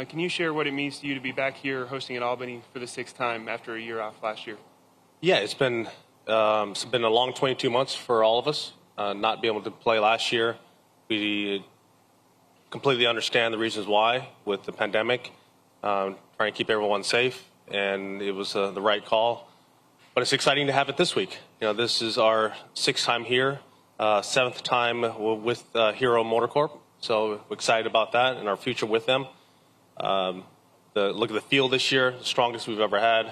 Can you share what it means to you to be back here hosting at Albany for the 6th time after a year off last year? Yeah, it's been a long 22 months for all of us. Not being able to play last year, we completely understand the reasons why with the pandemic, trying to keep everyone safe, and it was the right call. But it's exciting to have it this week. This is our 6th time here, 7th time with Hero Motorcorp. So we're excited about that and our future with them. Look at the field this year, the strongest we've ever had.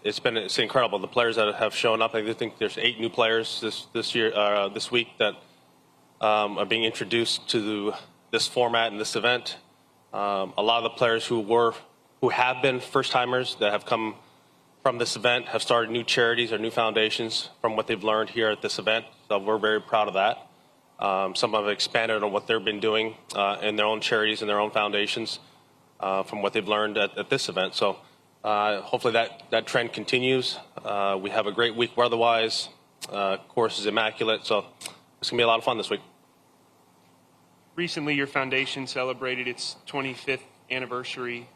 It's incredible. The players that have shown up. I think there's 8 new players this week that are being introduced to this format and this event. A lot of the players who have been first timers that have come from this event have started new charities or new foundations from what they've learned here at this event. So we're very proud of that. Some have expanded on what they've been doing in their own charities and their own foundations from what they've learned at this event. So hopefully that trend continues. We have a great week weather-wise. Course is immaculate, so it's going to be a lot of fun this week. Recently, your foundation celebrated its 25th anniversary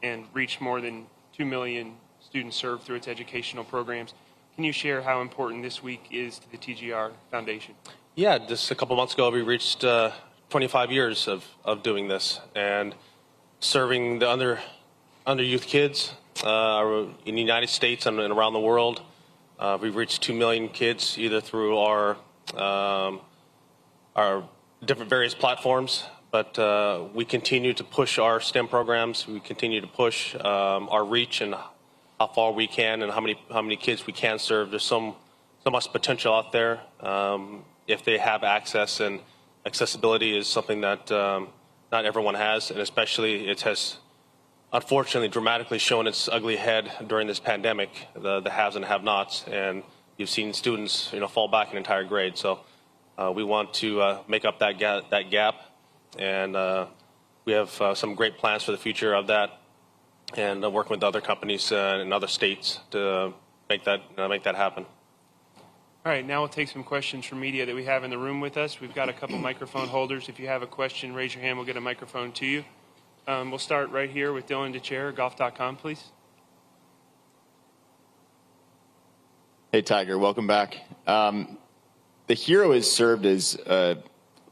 and reached more than 2 million students served through its educational programs. Can you share how important this week is to the TGR Foundation? Yeah, just a couple months ago, we reached 25 years of doing this and serving the under youth kids in the United States and around the world. We've reached 2 million kids either through our different various platforms, but we continue to push our STEM programs. We continue to push our reach and how far we can and how many kids we can serve. There's so much potential out there. If they have access, and accessibility is something that not everyone has, and especially it has unfortunately dramatically shown its ugly head during this pandemic, the haves and have-nots, and you've seen students fall back an entire grade. So we want to make up that gap, and we have some great plans for the future of that, and working with other companies in other states to make that happen. All right, now we'll take some questions from media that we have in the room with us. We've got a couple microphone holders. If you have a question, raise your hand. We'll get a microphone to you. We'll start right here with Dylan DeChair, golf.com, please. Hey, Tiger, welcome back. The Hero has served as a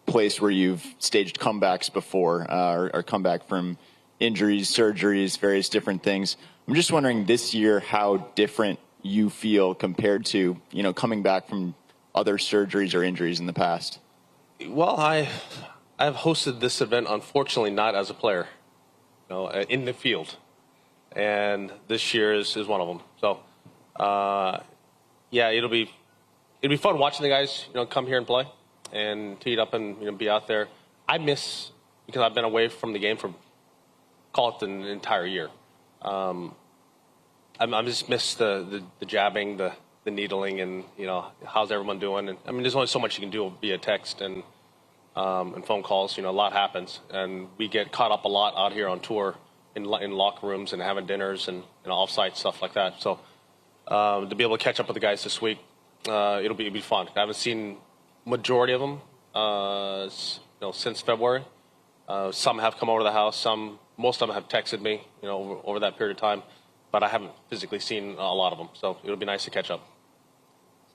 place where you've staged comebacks before, or comeback from injuries, surgeries, various different things. I'm just wondering this year how different you feel compared to, coming back from other surgeries or injuries in the past. Well, I've hosted this event, unfortunately, not as a player, in the field, and this year is one of them. So, yeah, it'll be fun watching the guys, come here and play and tee it up and be out there. I miss, because I've been away from the game for, call it an entire year. I just miss the jabbing, the needling, and how's everyone doing? And I mean, there's only so much you can do via text and phone calls. A lot happens, and we get caught up a lot out here on tour in locker rooms and having dinners and off-site stuff like that. So to be able to catch up with the guys this week, it'll be fun. I haven't seen majority of them since February. Some have come over to the house. Most of them have texted me, over that period of time. But I haven't physically seen a lot of them, so it'll be nice to catch up.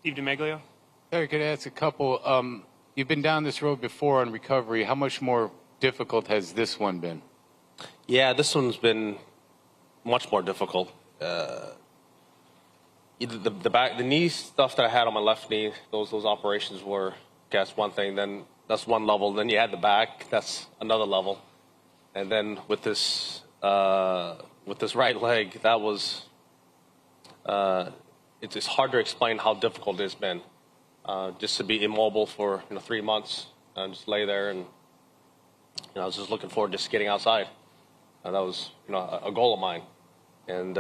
Steve DeMeglio. Terry, could I ask a couple? You've been down this road before on recovery. How much more difficult has this one been? Yeah, this one's been much more difficult. The knee stuff that I had on my left knee, those operations were, that's one thing. Then that's one level. Then you had the back, that's another level. And then with this right leg, that was, it's hard to explain how difficult it's been. Just to be immobile for 3 months, just lay there, and I was just looking forward to just getting outside. That was a goal of mine, and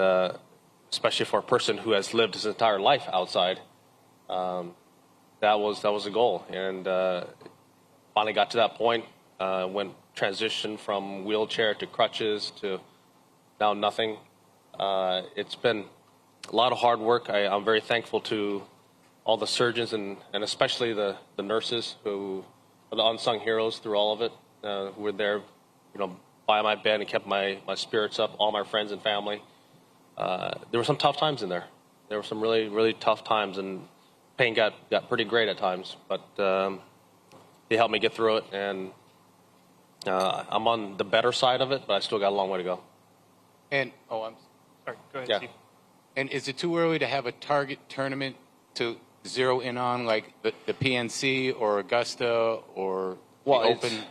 especially for a person who has lived his entire life outside, that was a goal. And finally got to that point. Went transition from wheelchair to crutches to now nothing. It's been a lot of hard work. I'm very thankful to all the surgeons and especially the nurses who are the unsung heroes through all of it, who were there by my bed and kept my spirits up, all my friends and family. There were some tough times in there. There were some really, really tough times, and pain got pretty great at times, but they helped me get through it, and I'm on the better side of it, but I still got a long way to go. And, I'm Sorry, go ahead, Yeah. Steve. And is it too early to have a target tournament to zero in on, like the PNC or Augusta or the Open?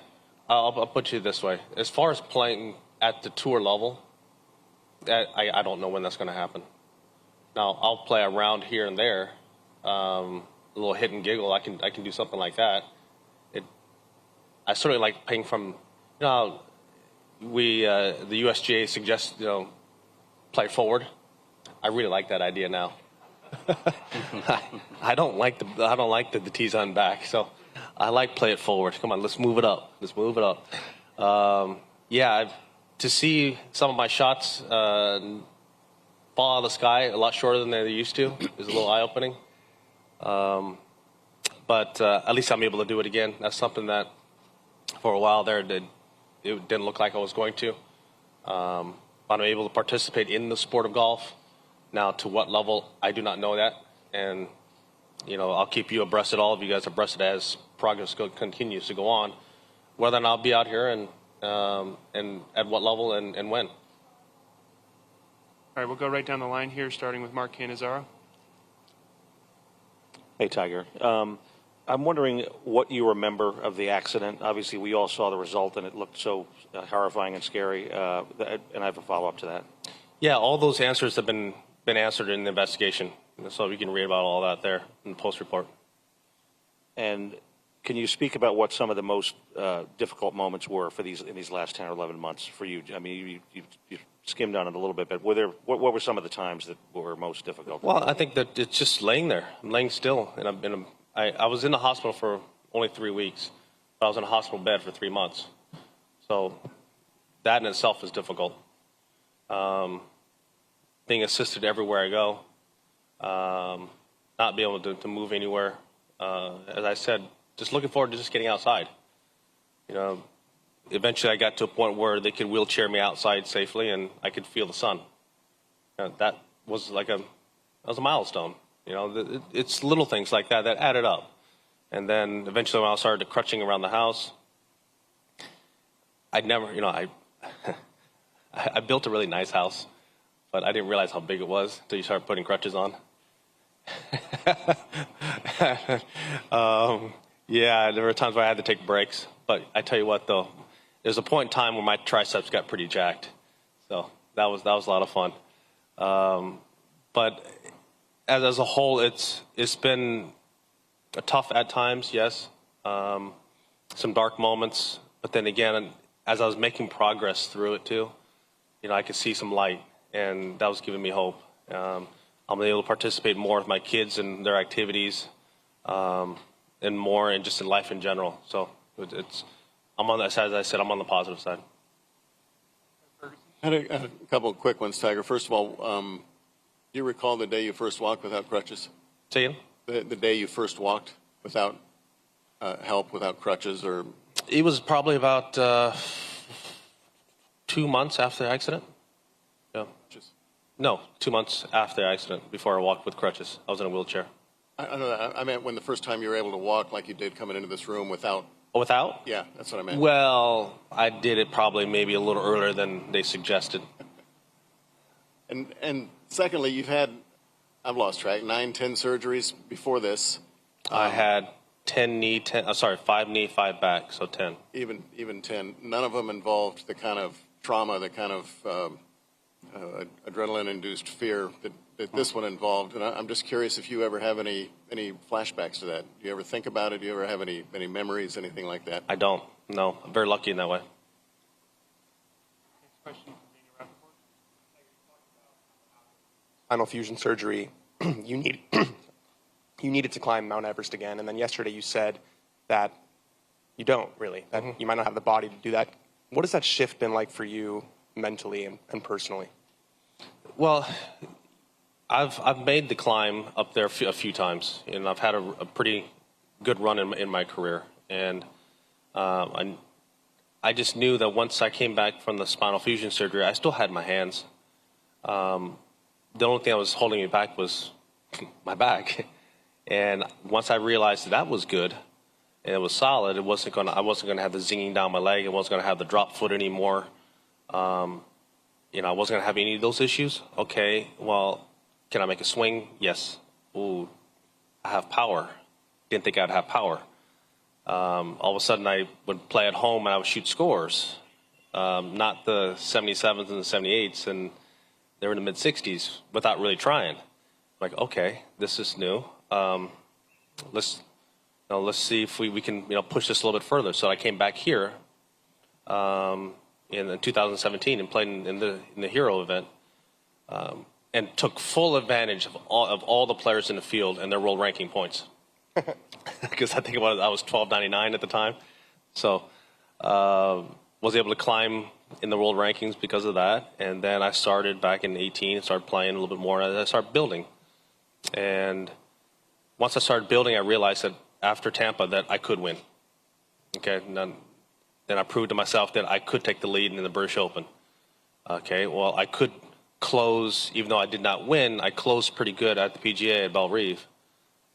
I'll put you this way. As far as playing at the tour level, I don't know when that's going to happen. Now, I'll play around here and there, a little hit and giggle. I can do something like that. I sort of like playing from, the USGA suggests, play forward. I really like that idea now. I don't like the tees on back, so I like play it forward. Come on, let's move it up. Let's move it up. To see some of my shots fall out of the sky a lot shorter than they used to is a little eye-opening. But at least I'm able to do it again. That's something that for a while there it didn't look like I was going to. I'm able to participate in the sport of golf. Now, to what level, I do not know that. And, I'll keep you abreast, all of you guys abreast as progress continues to go on, whether or not I'll be out here and at what level and when. All right, we'll go right down the line here, starting with Mark Cannizzaro. Hey, Tiger. I'm wondering what you remember of the accident. Obviously, we all saw the result, and it looked so horrifying and scary. And I have a follow-up to that. Yeah, all those answers have been answered in the investigation. So you can read about all that there in the post-report. And can you speak about what some of the most difficult moments were in these last 10 or 11 months for you? I mean, you skimmed on it a little bit, but what were some of the times that were most difficult? Well, I think that it's just laying there. I'm laying still, and I was in the hospital for only 3 weeks. But I was in a hospital bed for 3 months. So that in itself is difficult. Being assisted everywhere I go, not being able to move anywhere. As I said, just looking forward to just getting outside. Eventually I got to a point where they could wheelchair me outside safely and I could feel the sun. That was a milestone. It's little things like that added up. And then eventually when I started crutching around the house, I built a really nice house, but I didn't realize how big it was until you start putting crutches on. There were times where I had to take breaks, but I tell you what, though, there's a point in time where my triceps got pretty jacked, so that was a lot of fun. But as a whole, it's been tough at times, yes, some dark moments, but then again, as I was making progress through it too, I could see some light, and that was giving me hope. I'm able to participate more with my kids and their activities, and more, and just in life in general. So I'm on that side. As I said, I'm on the positive side. I had a couple of quick ones, Tiger. First of all, do you recall the day you first walked without crutches? Say again? The day you first walked without help, without crutches, or? It was probably about 2 months after the accident. Yeah. No, 2 months after the accident, before I walked with crutches. I was in a wheelchair. I don't know. I meant when the first time you were able to walk like you did coming into this room without. Oh, without? Yeah, that's what I meant. Well, I did it probably maybe a little earlier than they suggested. And secondly, you've had, I've lost track, 9, 10 surgeries before this. I had 5 knee, 5 back, so 10. Even 10. None of them involved the kind of trauma, the kind of adrenaline-induced fear that this one involved. And I'm just curious if you ever have any flashbacks to that. Do you ever think about it? Do you ever have any memories, anything like that? I don't. No, I'm very lucky in that way. Next question. Spinal fusion surgery, you needed to climb Mount Everest again, and then yesterday you said that you don't really, that you might not have the body to do that. What has that shift been like for you mentally and personally? Well, I've made the climb up there a few times, and I've had a pretty good run in my career, and I just knew that once I came back from the spinal fusion surgery, I still had my hands. The only thing that was holding me back was my back. And once I realized that was good and it was solid, I wasn't gonna have the zinging down my leg. I wasn't gonna have the drop foot anymore. I wasn't gonna have any of those issues. Okay, well, can I make a swing? Yes. Ooh, I have power. Didn't think I'd have power. All of a sudden, I would play at home and I would shoot scores, not the 77s and the 78s, and they were in the mid 60s without really trying. Like, okay, this is new. Let's see if we can push this a little bit further. So I came back here in 2017 and played in the Hero event, and took full advantage of all the players in the field and their world ranking points. Because I think about it, I was 1299 at the time, so was able to climb in the world rankings because of that. And then I started back in 18 and started playing a little bit more, and I started building. And once I started building, I realized that after Tampa that I could win. Okay, and then I proved to myself that I could take the lead in the British Open. Okay, well, I could close, even though I did not win, I closed pretty good at the PGA at Bellerive.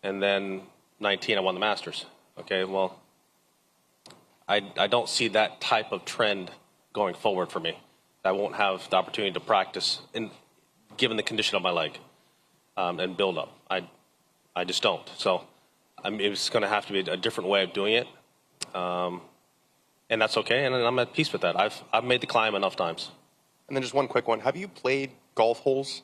And then 19, I won the Masters. Okay, well, I don't see that type of trend going forward for me. I won't have the opportunity to practice, given the condition of my leg, and build up. I just don't. So it's going to have to be a different way of doing it, and that's okay. And I'm at peace with that. I've made the climb enough times. And then just one quick one. Have you played golf holes,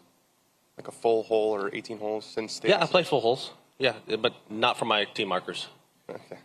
like a full hole or 18 holes since? Yeah, I play full holes. Yeah, but not for my tee markers. Okay.